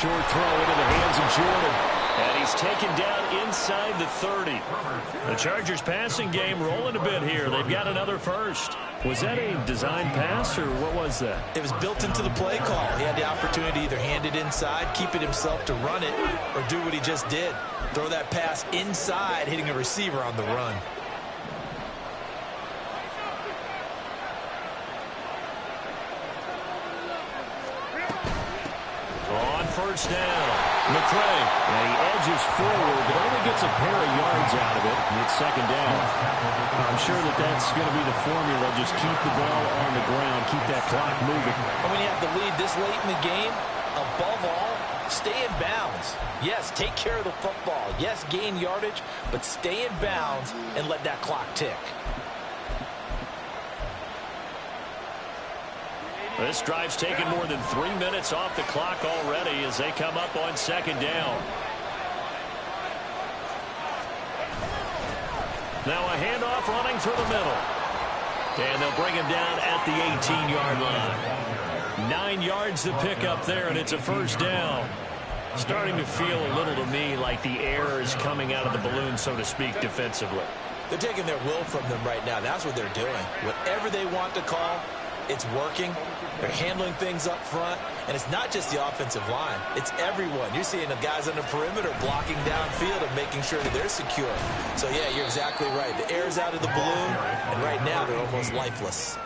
short throw into the hands of Jordan. And he's taken down inside the 30. The Chargers passing game rolling a bit here. They've got another first. Was that a design pass, or what was that? It was built into the play call. He had the opportunity to either hand it inside, keep it himself to run it, or do what he just did. Throw that pass inside, hitting a receiver on the run. On first down, McCray. And he edges forward, but only gets a pair of yards out of it. And it's second down. I'm sure that's going to be the formula. Just keep the ball on the ground, keep that clock moving. And when you have the lead this late in the game, above all, stay in bounds. Yes, take care of the football. Yes, gain yardage, but stay in bounds and let that clock tick. This drive's taken more than 3 minutes off the clock already as they come up on second down. Now a handoff running through the middle. And they'll bring him down at the 18-yard line. 9 yards to pick up there, and it's a first down. Starting to feel a little to me like the air is coming out of the balloon, so to speak, defensively. They're taking their will from them right now. That's what they're doing. Whatever they want to call, it's working. They're handling things up front, and it's not just the offensive line. It's everyone. You're seeing the guys on the perimeter blocking downfield and making sure that they're secure. So, yeah, you're exactly right. The air's out of the balloon, and right now they're almost lifeless.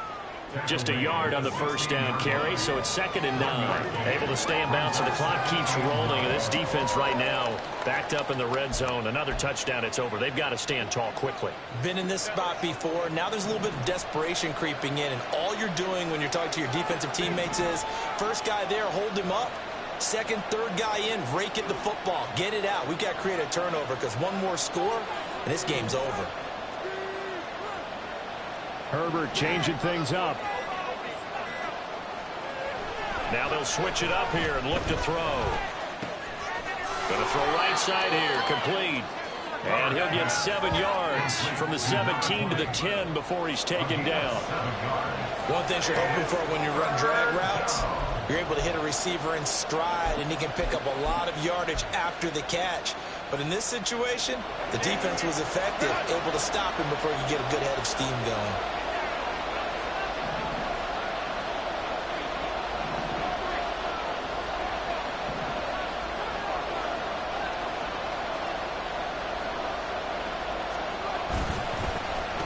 Just a yard on the first down carry, so it's 2nd and 9. Able to stay in bounds, and the clock keeps rolling. And this defense right now backed up in the red zone. Another touchdown, it's over. They've got to stand tall quickly. Been in this spot before. Now there's a little bit of desperation creeping in, and all you're doing when you're talking to your defensive teammates is first guy there, hold him up. Second, third guy in, rake at the football. Get it out. We've got to create a turnover because one more score, and this game's over. Herbert changing things up. Now they'll switch it up here and look to throw. Going to throw right side here, complete. And he'll get 7 yards from the 17 to the 10 before he's taken down. One thing you're hoping for when you run drag routes, you're able to hit a receiver in stride, and he can pick up a lot of yardage after the catch. But in this situation, the defense was effective, able to stop him before you get a good head of steam going.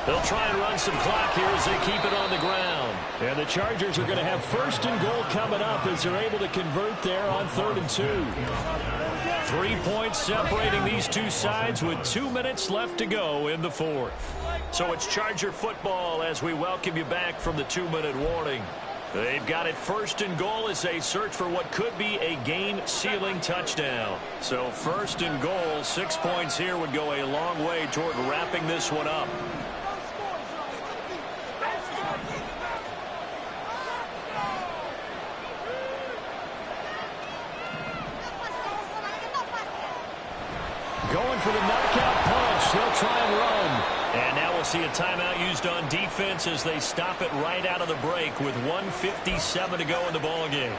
They'll try and run some clock here as they keep it on the ground. And the Chargers are going to have 1st and goal coming up as they're able to convert there on 3rd and 2. 3 points separating these two sides with 2 minutes left to go in the 4th. So it's Charger football as we welcome you back from the 2-minute warning. They've got it 1st and goal as they search for what could be a game-sealing touchdown. So 1st and goal, 6 points here would go a long way toward wrapping this one up. Going for the knockout punch. They'll try and run. And now we'll see a timeout used on defense as they stop it right out of the break with 1:57 to go in the ballgame.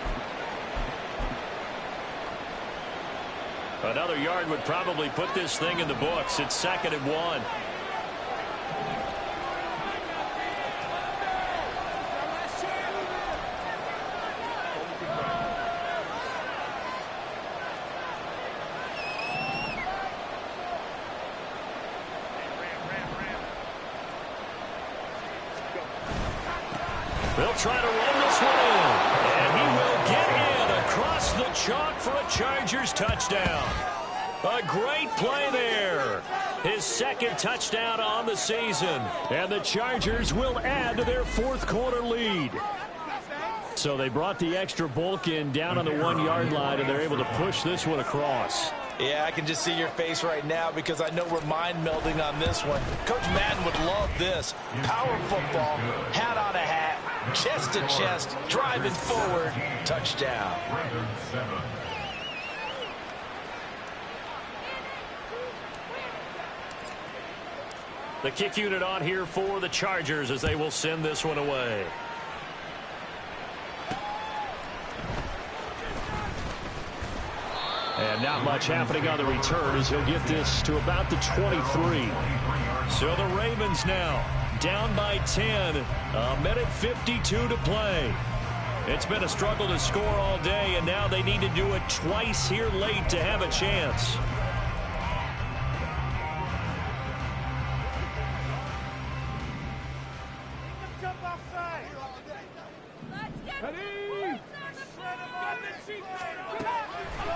Another yard would probably put this thing in the books. It's 2nd and 1. They'll try to run this one in. And he will get in across the chalk for a Chargers touchdown. A great play there. His 2nd touchdown on the season. And the Chargers will add to their 4th quarter lead. So they brought the extra bulk in down on the 1-yard line, and they're able to push this one across. Yeah, I can just see your face right now because I know we're mind melding on this one. Coach Madden would love this. Power football, hat on a hat, chest to chest, driving forward, touchdown. The kick unit on here for the Chargers as they will send this one away. And not much happening on the return as he'll get this to about the 23. So the Ravens now down by 10. A minute 52 to play. It's been a struggle to score all day, and now they need to do it twice here late to have a chance.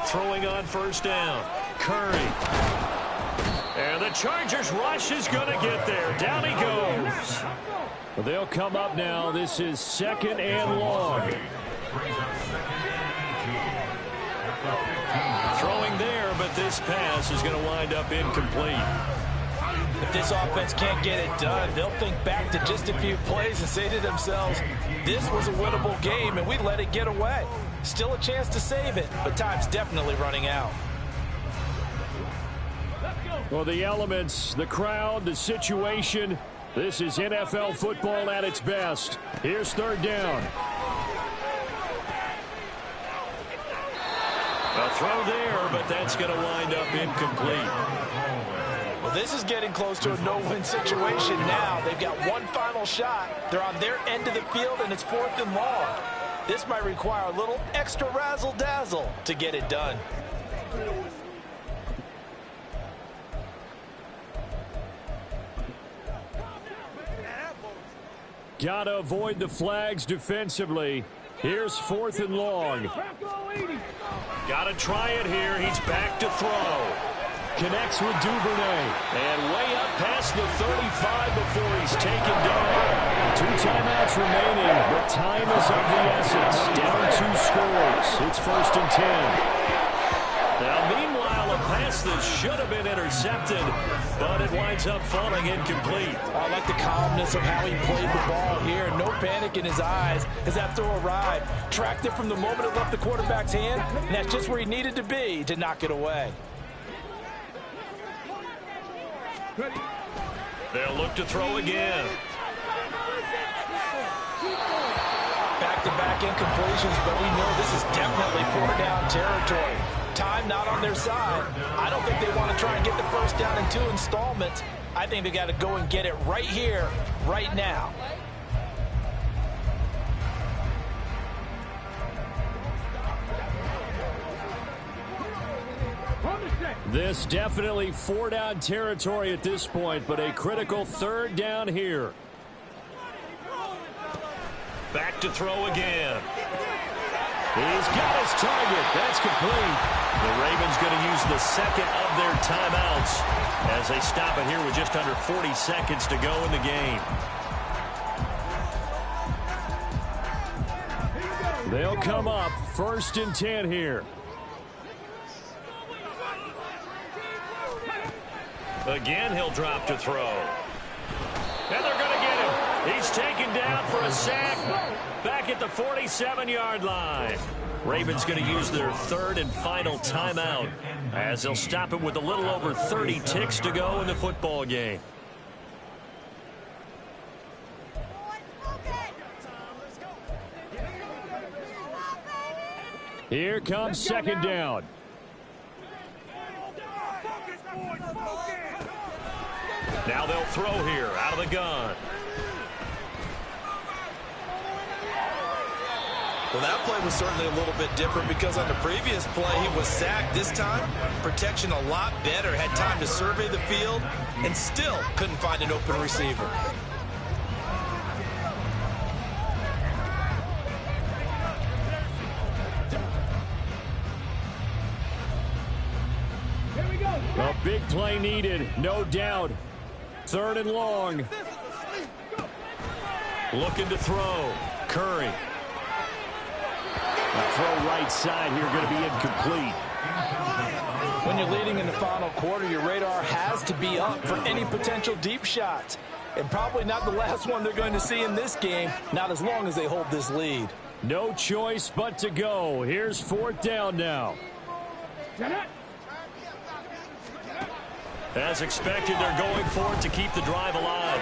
Throwing on first down. Curry. And the Chargers rush is going to get there. Down he goes. They'll come up now. This is 2nd and long. Throwing there, but this pass is going to wind up incomplete. If this offense can't get it done, they'll think back to just a few plays and say to themselves, this was a winnable game and we let it get away. Still a chance to save it, but time's definitely running out. Well, the elements, the crowd, the situation, this is NFL football at its best. Here's 3rd down. A throw there, but that's going to wind up incomplete. Well, this is getting close to a no-win situation now. They've got one final shot. They're on their end of the field, and it's 4th and long. This might require a little extra razzle-dazzle to get it done. Gotta avoid the flags defensively. Here's 4th and long. Gotta try it here. He's back to throw. Connects with Duvernay. And way up past the 35 before he's taken down. 2 timeouts remaining, but time is of the essence. Down 2 scores. It's 1st and 10. Now, meanwhile, a pass that should have been intercepted, but it winds up falling incomplete. I like the calmness of how he played the ball here. No panic in his eyes as that throw arrived. Tracked it from the moment it left the quarterback's hand, and that's just where he needed to be to knock it away. They'll look to throw again. Back-to-back incompletions, but we know this is definitely 4-down territory. Time not on their side. I don't think they want to try and get the first down in 2 installments. I think they got to go and get it right here, right now. This definitely 4-down territory at this point, but a critical 3rd down here. Back to throw again. He's got his target. That's complete. The Ravens going to use the 2nd of their timeouts as they stop it here with just under 40 seconds to go in the game. They'll come up 1st and 10 here. Again, he'll drop to throw. And they're going to get him. He's taken down for a sack back at the 47-yard line. Ravens going to use their 3rd and final timeout as they'll stop him with a little over 30 ticks to go in the football game. Here comes 2nd down. Now they'll throw here out of the gun. Well, that play was certainly a little bit different because on the previous play, he was sacked. This time, protection a lot better. Had time to survey the field and still couldn't find an open receiver. A big play needed, no doubt. 3rd and long. Looking to throw. Curry. A throw right side here going to be incomplete. When you're leading in the final quarter, your radar has to be up for any potential deep shots. And probably not the last one they're going to see in this game, not as long as they hold this lead. No choice but to go. Here's 4th down now. As expected, they're going for it to keep the drive alive.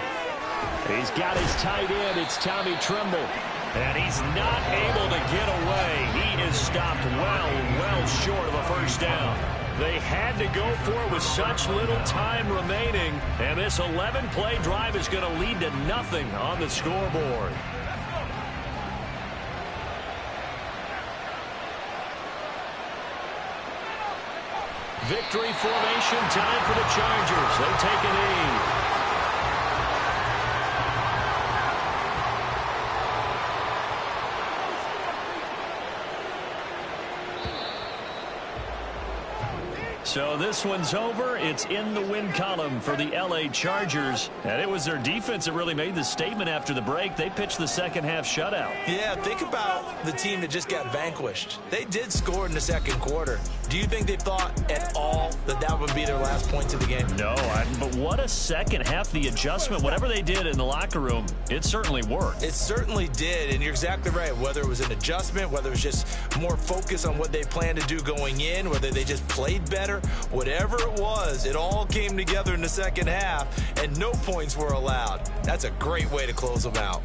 He's got his tight end. It's Tommy Tremble. And he's not able to get away. He is stopped well short of a first down. They had to go for it with such little time remaining. And this 11-play drive is going to lead to nothing on the scoreboard. Victory formation time for the Chargers. They take a knee. So this one's over. It's in the win column for the L.A. Chargers. And it was their defense that really made the statement after the break. They pitched the second half shutout. Yeah, think about the team that just got vanquished. They did score in the second quarter. Do you think they thought at all that that would be their last points of the game? No, but what a second half. The adjustment, whatever they did in the locker room, it certainly worked. It certainly did, and you're exactly right. Whether it was an adjustment, whether it was just more focus on what they planned to do going in, whether they just played better, whatever it was, it all came together in the second half, and no points were allowed. That's a great way to close them out.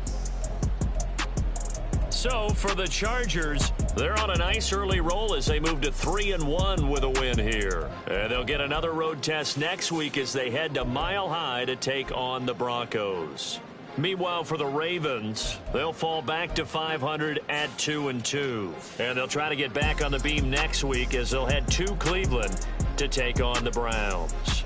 So for the Chargers, they're on a nice early roll as they move to 3-1 with a win here. And they'll get another road test next week as they head to Mile High to take on the Broncos. Meanwhile, for the Ravens, they'll fall back to 500 at 2-2. And they'll try to get back on the beam next week as they'll head to Cleveland to take on the Browns.